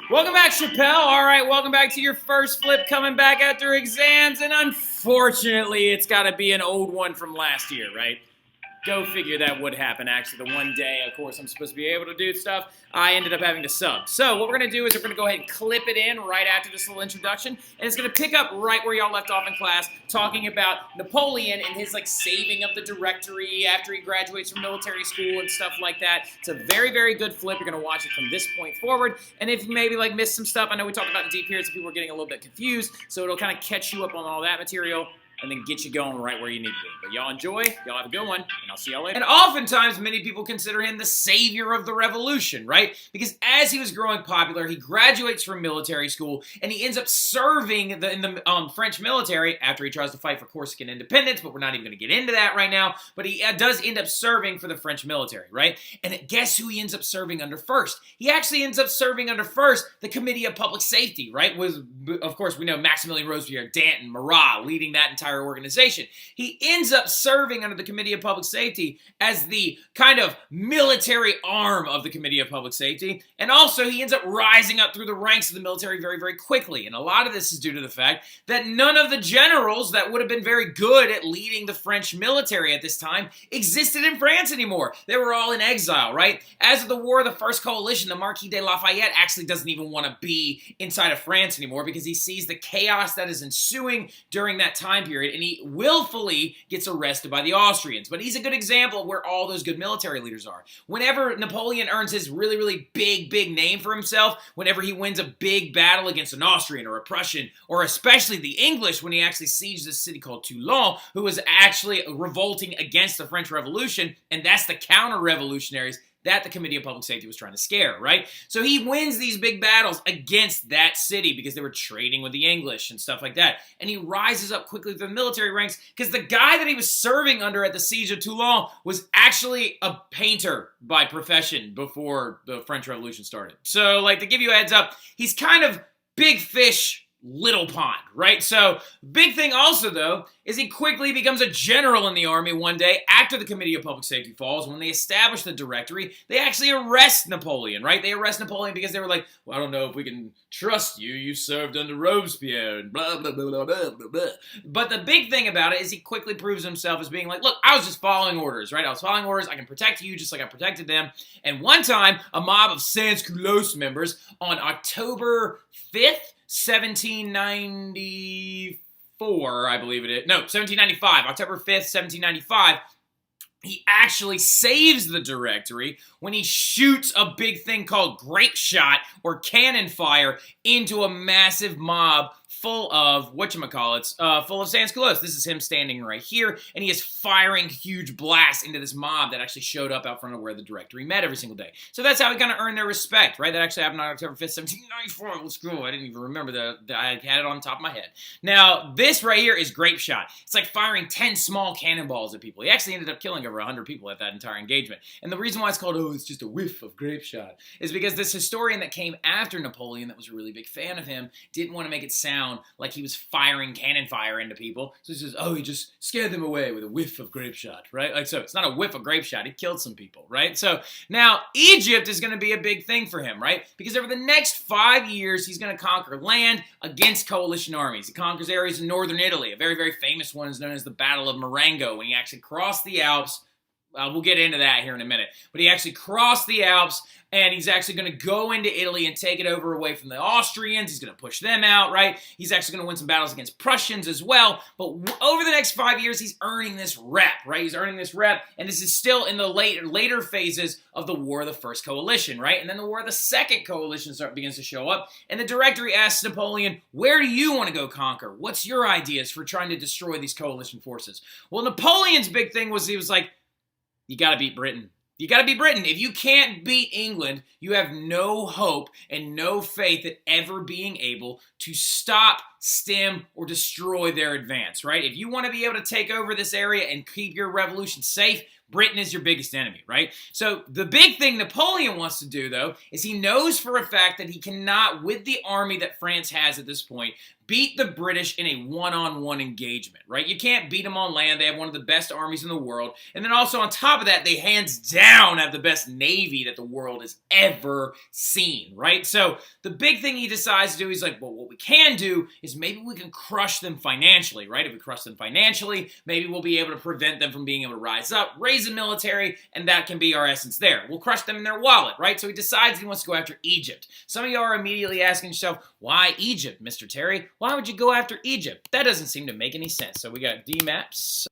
Welcome back, Chappelle. All right, welcome back to your first flip coming back after exams, and unfortunately, it's got to be an old one from last year, right? Go figure that would happen, actually. The one day, of course, I'm supposed to be able to do stuff, I ended up having to sub. So what we're going to do is we're going to go ahead and clip it in right after this little introduction, and it's going to pick up right where y'all left off in class, talking about Napoleon and his, saving of the directory after he graduates from military school and stuff like that. It's a very, very good flip. You're going to watch it from this point forward, and if you maybe, missed some stuff, I know we talked about in deep periods, people were getting a little bit confused, so it'll kind of catch you up on all that material, and then get you going right where you need to be. But y'all enjoy, y'all have a good one, and I'll see y'all later. And oftentimes, many people consider him the savior of the revolution, right? Because as he was growing popular, he graduates from military school, and he ends up serving in the French military after he tries to fight for Corsican independence, but we're not even going to get into that right now. But he does end up serving for the French military, right? And guess who he ends up serving under first? He actually ends up serving under first the Committee of Public Safety, right? Of course, we know Maximilien Robespierre, Danton, Marat, leading that entire organization. He ends up serving under the Committee of Public Safety as the kind of military arm of the Committee of Public Safety, and also he ends up rising up through the ranks of the military very, very quickly. And a lot of this is due to the fact that none of the generals that would have been very good at leading the French military at this time existed in France anymore. They were all in exile, right? As of the War of the First Coalition, the Marquis de Lafayette actually doesn't even want to be inside of France anymore because he sees the chaos that is ensuing during that time period, and he willfully gets arrested by the Austrians. But he's a good example of where all those good military leaders are. Whenever Napoleon earns his really, really big name for himself, whenever he wins a big battle against an Austrian or a Prussian, or especially the English when he actually sieged this city called Toulon, who was actually revolting against the French Revolution, and that's the counter-revolutionaries that the Committee of Public Safety was trying to scare, right? So he wins these big battles against that city because they were trading with the English and stuff like that. And he rises up quickly through the military ranks because the guy that he was serving under at the siege of Toulon was actually a painter by profession before the French Revolution started. So, to give you a heads up, he's kind of big fish, little pond, right? So, big thing also, though, is he quickly becomes a general in the army one day after the Committee of Public Safety falls. When they establish the directory, they actually arrest Napoleon, right? They arrest Napoleon because they were like, well, I don't know if we can trust you. You served under Robespierre and blah, blah, blah, blah, blah, blah. But the big thing about it is he quickly proves himself as being like, look, I was just following orders, right? I was following orders. I can protect you just like I protected them. And one time, a mob of sans-culottes members on October 5th, 1794, I believe it is. No, 1795. October 5th, 1795. He actually saves the directory when he shoots a big thing called grape shot or cannon fire into a massive mob full of, full of sans-culottes. This is him standing right here, and he is firing huge blasts into this mob that actually showed up out front of where the directory met every single day. So that's how he kind of earned their respect, right? That actually happened on October 5th, 1794. Let's go. I didn't even remember that. I had it on top of my head. Now, this right here is grape shot. It's like firing 10 small cannonballs at people. He actually ended up killing over 100 people at that entire engagement. And the reason why it's called, it's just a whiff of grape shot, is because this historian that came after Napoleon that was a really big fan of him didn't want to make it sound like he was firing cannon fire into people. So he says, he just scared them away with a whiff of grape shot, right? So it's not a whiff of grape shot. He killed some people, right? So now Egypt is going to be a big thing for him, right? Because over the next 5 years, he's going to conquer land against coalition armies. He conquers areas in northern Italy. A very, very famous one is known as the Battle of Marengo, when he actually crossed the Alps. We'll get into that here in a minute. But he actually crossed the Alps, and he's actually going to go into Italy and take it over away from the Austrians. He's going to push them out, right? He's actually going to win some battles against Prussians as well. But over the next 5 years, he's earning this rep, right? He's earning this rep, and this is still in the later phases of the War of the First Coalition, right? And then the War of the Second Coalition begins to show up, and the directory asks Napoleon, where do you want to go conquer? What's your ideas for trying to destroy these coalition forces? Well, Napoleon's big thing was he was like, you got to beat Britain. You got to beat Britain. If you can't beat England, you have no hope and no faith at ever being able to stop, stem, or destroy their advance, right? If you want to be able to take over this area and keep your revolution safe, Britain is your biggest enemy, right? So the big thing Napoleon wants to do, though, is he knows for a fact that he cannot, with the army that France has at this point, beat the British in a one-on-one engagement, right? You can't beat them on land. They have one of the best armies in the world. And then also on top of that, they hands down have the best navy that the world has ever seen, right? So the big thing he decides to do, he's like, well, what we can do is maybe we can crush them financially, right? If we crush them financially, maybe we'll be able to prevent them from being able to rise up, raise a military, and that can be our essence there. We'll crush them in their wallet, right? So he decides he wants to go after Egypt. Some of you are immediately asking yourself, why Egypt, Mr. Terry? Why would you go after Egypt? That doesn't seem to make any sense. So we got D-maps.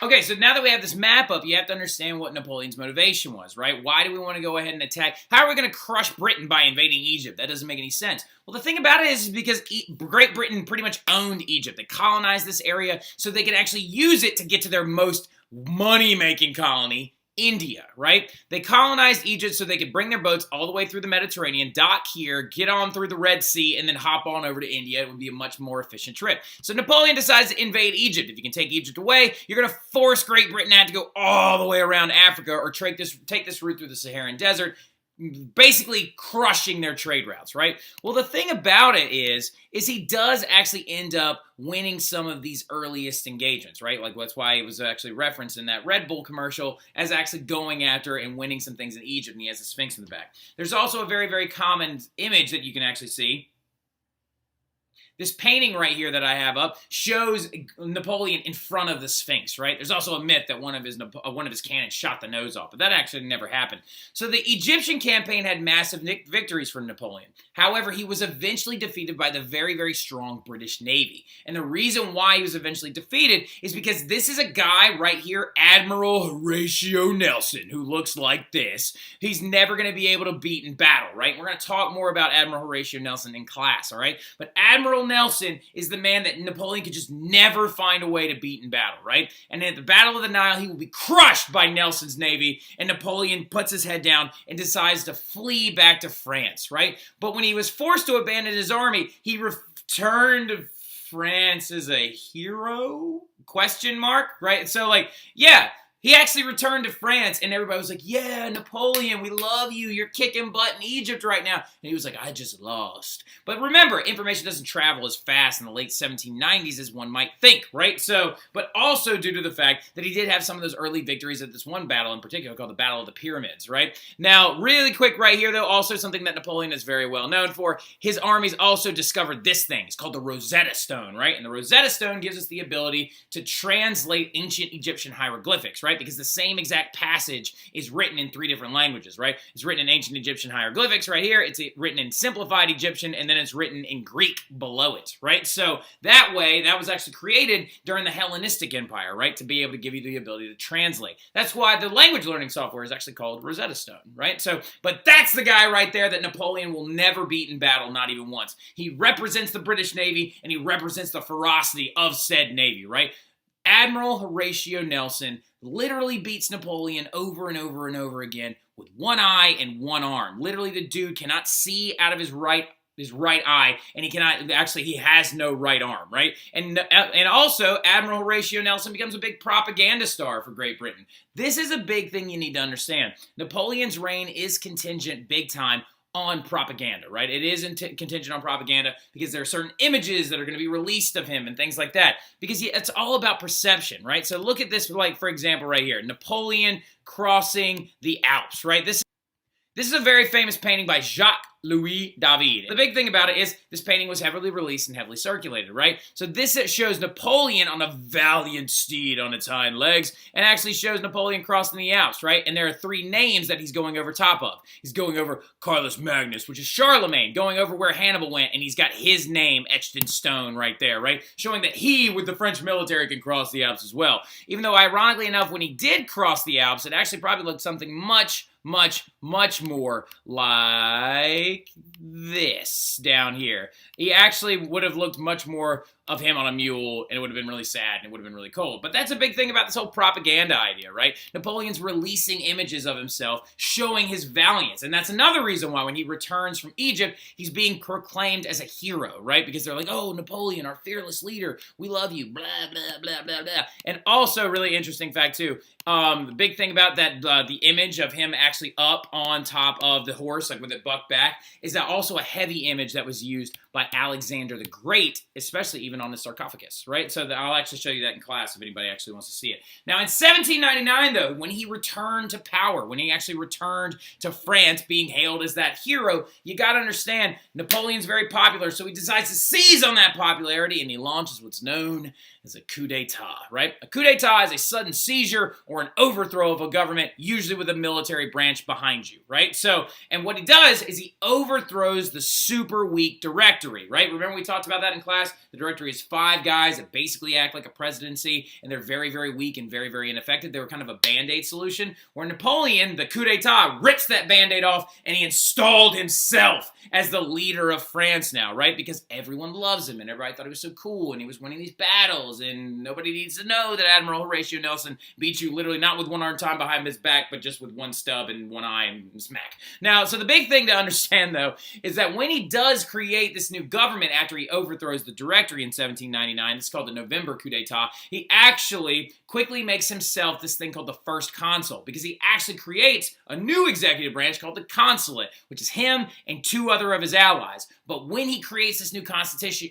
Okay, so now that we have this map up, you have to understand what Napoleon's motivation was, right? Why do we want to go ahead and attack? How are we going to crush Britain by invading Egypt? That doesn't make any sense. Well, the thing about it is because Great Britain pretty much owned Egypt. They colonized this area so they could actually use it to get to their most money-making colony, India, right? They colonized Egypt so they could bring their boats all the way through the Mediterranean, dock here, get on through the Red Sea, and then hop on over to India. It would be a much more efficient trip. So Napoleon decides to invade Egypt. If you can take Egypt away, you're going to force Great Britain to have to go all the way around Africa or take this route through the Saharan Desert, basically crushing their trade routes, right? Well, the thing about it is he does actually end up winning some of these earliest engagements, right? Like, that's why it was actually referenced in that Red Bull commercial as actually going after and winning some things in Egypt, and he has a Sphinx in the back. There's also a very, very common image that you can actually see. This painting right here that I have up shows Napoleon in front of the Sphinx, right? There's also a myth that one of his cannons shot the nose off, but that actually never happened. So the Egyptian campaign had massive victories for Napoleon. However, he was eventually defeated by the very, very strong British Navy. And the reason why he was eventually defeated is because this is a guy right here, Admiral Horatio Nelson, who looks like this. He's never going to be able to beat in battle, right? We're going to talk more about Admiral Horatio Nelson in class, all right? But Admiral Nelson is the man that Napoleon could just never find a way to beat in battle, right? And at the Battle of the Nile, he will be crushed by Nelson's navy, and Napoleon puts his head down and decides to flee back to France, right? But when he was forced to abandon his army, he returned to France as a hero? Question mark, right? So, like, yeah, he actually returned to France, and everybody was like, yeah, Napoleon, we love you. You're kicking butt in Egypt right now. And he was like, I just lost. But remember, information doesn't travel as fast in the late 1790s as one might think, right? So, but also due to the fact that he did have some of those early victories at this one battle in particular called the Battle of the Pyramids, right? Now, really quick right here, though, also something that Napoleon is very well known for, his armies also discovered this thing. It's called the Rosetta Stone, right? And the Rosetta Stone gives us the ability to translate ancient Egyptian hieroglyphics, right? Because the same exact passage is written in 3 different languages, right? It's written in ancient Egyptian hieroglyphics right here. It's written in simplified Egyptian, and then it's written in Greek below it, right? So that way, that was actually created during the Hellenistic Empire, right? To be able to give you the ability to translate. That's why the language learning software is actually called Rosetta Stone, right? So, but that's the guy right there that Napoleon will never beat in battle, not even once. He represents the British Navy, and he represents the ferocity of said Navy, right? Admiral Horatio Nelson literally beats Napoleon over and over and over again with one eye and one arm. Literally, the dude cannot see out of his right eye, and he has no right arm, right? And also, Admiral Horatio Nelson becomes a big propaganda star for Great Britain. This is a big thing you need to understand. Napoleon's reign is contingent big time on propaganda, right? It is contingent on propaganda because there are certain images that are going to be released of him and things like that. Because it's all about perception, right? So look at this, like, for example, right here. Napoleon crossing the Alps, right? This is a very famous painting by Jacques-Louis David. The big thing about it is this painting was heavily released and heavily circulated, right? So this shows Napoleon on a valiant steed on its hind legs and actually shows Napoleon crossing the Alps, right? And there are 3 names that he's going over top of. He's going over Carolus Magnus, which is Charlemagne, going over where Hannibal went, and he's got his name etched in stone right there, right? Showing that he, with the French military, can cross the Alps as well. Even though, ironically enough, when he did cross the Alps, it actually probably looked something much more like this down here. He actually would have looked much more of him on a mule, and it would have been really sad, and it would have been really cold. But that's a big thing about this whole propaganda idea, right? Napoleon's releasing images of himself, showing his valiance. And that's another reason why when he returns from Egypt, he's being proclaimed as a hero, right? Because they're like, oh, Napoleon, our fearless leader, we love you, blah, blah, blah, blah, blah. And also, really interesting fact, too, the big thing about that, the image of him actually up on top of the horse, like with it bucked back, is that also a heavy image that was used by Alexander the Great, especially even on the sarcophagus, right? So I'll actually show you that in class if anybody actually wants to see it. Now, in 1799, though, when he returned to power, when he actually returned to France, being hailed as that hero, you got to understand, Napoleon's very popular, so he decides to seize on that popularity, and he launches what's known as a coup d'etat, right? A coup d'etat is a sudden seizure or an overthrow of a government, usually with a military branch behind you, right? So, and what he does is he overthrows the super weak directory, right? Remember we talked about that in class? The directory is 5 guys that basically act like a presidency, and they're very, very weak and very, very ineffective. They were kind of a Band-Aid solution, where Napoleon, the coup d'etat, rips that Band-Aid off, and he installed himself as the leader of France now, right? Because everyone loves him, and everybody thought he was so cool, and he was winning these battles, and nobody needs to know that Admiral Horatio Nelson beat you literally not with one arm tied behind his back, but just with one stub and one eye and smack. Now, so the big thing to understand, though, is that when he does create this new government after he overthrows the directory in 1799, it's called the November coup d'etat, he actually quickly makes himself this thing called the first consul, because he actually creates a new executive branch called the consulate, which is him and 2 other of his allies. But when he creates this new constitution,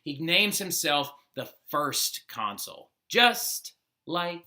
he names himself the first consul, just like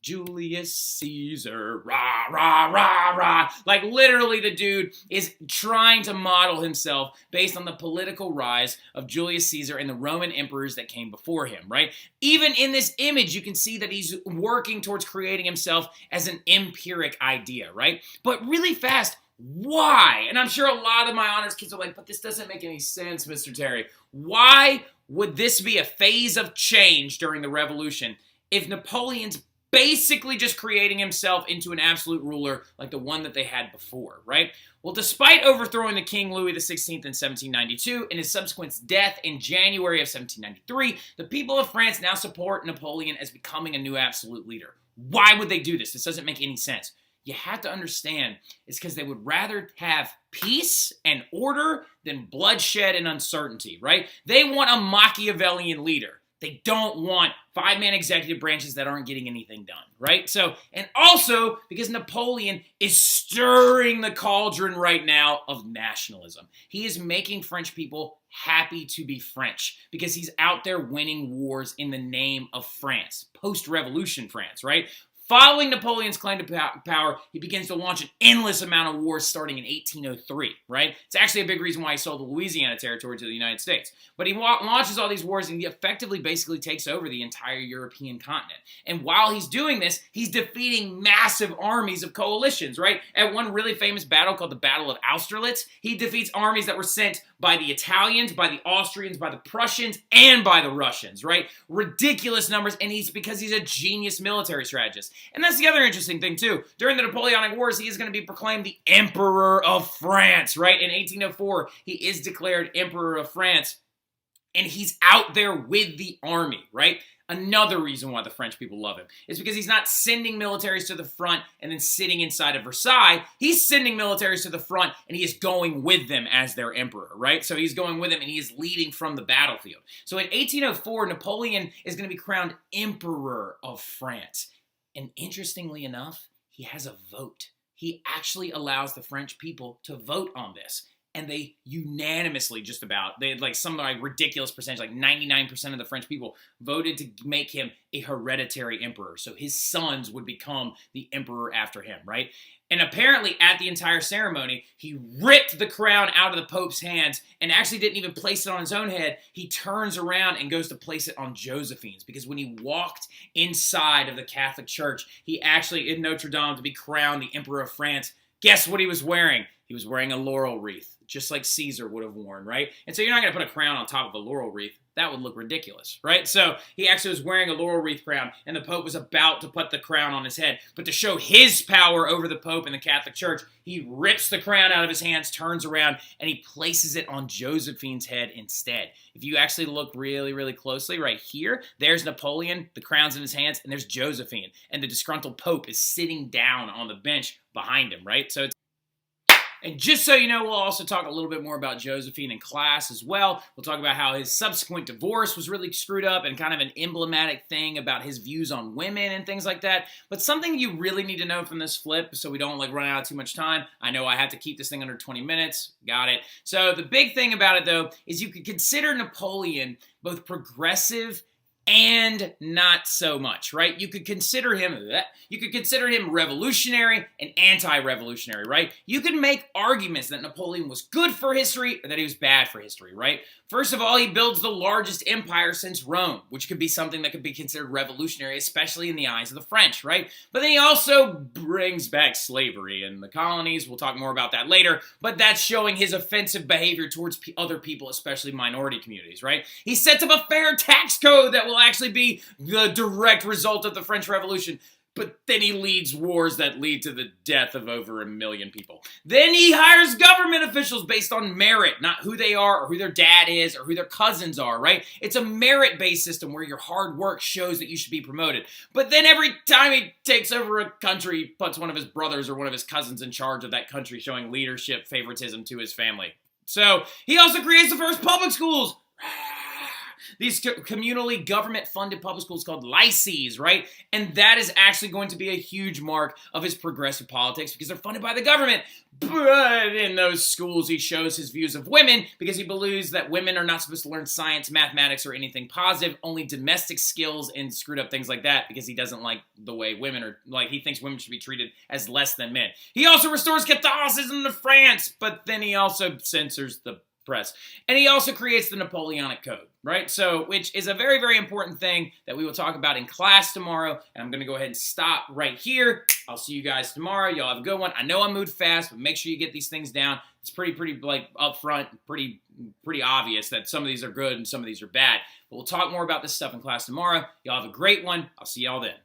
Julius Caesar, rah, rah, rah, rah. Like literally the dude is trying to model himself based on the political rise of Julius Caesar and the Roman emperors that came before him, right? Even in this image, you can see that he's working towards creating himself as an empiric idea, right? But really fast, why? And I'm sure a lot of my honors kids are like, but this doesn't make any sense, Mr. Terry. Why would this be a phase of change during the Revolution if Napoleon's basically just creating himself into an absolute ruler like the one that they had before, right? Well, despite overthrowing the King Louis XVI in 1792 and his subsequent death in January of 1793, the people of France now support Napoleon as becoming a new absolute leader. Why would they do this? This doesn't make any sense. You have to understand it's because they would rather have peace and order than bloodshed and uncertainty, right? They want a Machiavellian leader. They don't want 5-man executive branches that aren't getting anything done, right? So, and also because Napoleon is stirring the cauldron right now of nationalism. He is making French people happy to be French because he's out there winning wars in the name of France, post-revolution France, right? Following Napoleon's claim to power, he begins to launch an endless amount of wars starting in 1803, right? It's actually a big reason why he sold the Louisiana Territory to the United States. But he launches all these wars and he effectively basically takes over the entire European continent. And while he's doing this, he's defeating massive armies of coalitions, right? At one really famous battle called the Battle of Austerlitz, he defeats armies that were sent by the Italians, by the Austrians, by the Prussians, and by the Russians, right? Ridiculous numbers, and because he's a genius military strategist. And that's the other interesting thing, too. During the Napoleonic Wars, he is going to be proclaimed the Emperor of France, right? In 1804, he is declared Emperor of France, and he's out there with the army, right? Another reason why the French people love him is because he's not sending militaries to the front and then sitting inside of Versailles. He's sending militaries to the front and he is going with them as their emperor, right? So he's going with them and he is leading from the battlefield. So in 1804, Napoleon is going to be crowned Emperor of France. And interestingly enough, he has a vote. He actually allows the French people to vote on this. And they unanimously they had like some like ridiculous percentage, like 99% of the French people voted to make him a hereditary emperor. So his sons would become the emperor after him, right? And apparently at the entire ceremony, he ripped the crown out of the Pope's hands and actually didn't even place it on his own head. He turns around and goes to place it on Josephine's because when he walked inside of the Catholic Church, he actually, in Notre Dame, to be crowned the Emperor of France, guess what he was wearing? He He was wearing a laurel wreath, just like Caesar would have worn, right? And so you're not going to put a crown on top of a laurel wreath. That would look ridiculous, right? So he actually was wearing a laurel wreath crown, and the Pope was about to put the crown on his head. But to show his power over the Pope and the Catholic Church, he rips the crown out of his hands, turns around, and he places it on Josephine's head instead. If you actually look really, really closely right here, there's Napoleon, the crown's in his hands, and there's Josephine. And the disgruntled Pope is sitting down on the bench behind him, right? So it's And just so you know, we'll also talk a little bit more about Josephine in class as well. We'll talk about how his subsequent divorce was really screwed up and kind of an emblematic thing about his views on women and things like that. But something you really need to know from this flip, so we don't run out of too much time. I know I have to keep this thing under 20 minutes. Got it. So the big thing about it, though, is you could consider Napoleon both progressive and not so much, right? You could consider him revolutionary and anti-revolutionary, right? You could make arguments that Napoleon was good for history or that he was bad for history, right? First of all, he builds the largest empire since Rome, which could be something that could be considered revolutionary, especially in the eyes of the French, right? But then he also brings back slavery in the colonies. We'll talk more about that later, but that's showing his offensive behavior towards other people, especially minority communities, right? He sets up a fair tax code that will actually be the direct result of the French Revolution. But then he leads wars that lead to the death of over 1 million people. Then he hires government officials based on merit, not who they are or who their dad is or who their cousins are, right? It's a merit-based system where your hard work shows that you should be promoted. But then every time he takes over a country, he puts one of his brothers or one of his cousins in charge of that country, showing leadership favoritism to his family. So he also creates the first public schools. These communally government-funded public schools called lycees, right? And that is actually going to be a huge mark of his progressive politics because they're funded by the government. But in those schools, he shows his views of women because he believes that women are not supposed to learn science, mathematics, or anything positive, only domestic skills and screwed up things like that because he doesn't like the way women are, he thinks women should be treated as less than men. He also restores Catholicism to France, but then he also censors the press. And he also creates the Napoleonic Code, right? So, which is a very, very important thing that we will talk about in class tomorrow. And I'm going to go ahead and stop right here. I'll see you guys tomorrow. Y'all have a good one. I know I moved fast, but make sure you get these things down. It's pretty upfront, pretty obvious that some of these are good and some of these are bad. But we'll talk more about this stuff in class tomorrow. Y'all have a great one. I'll see y'all then.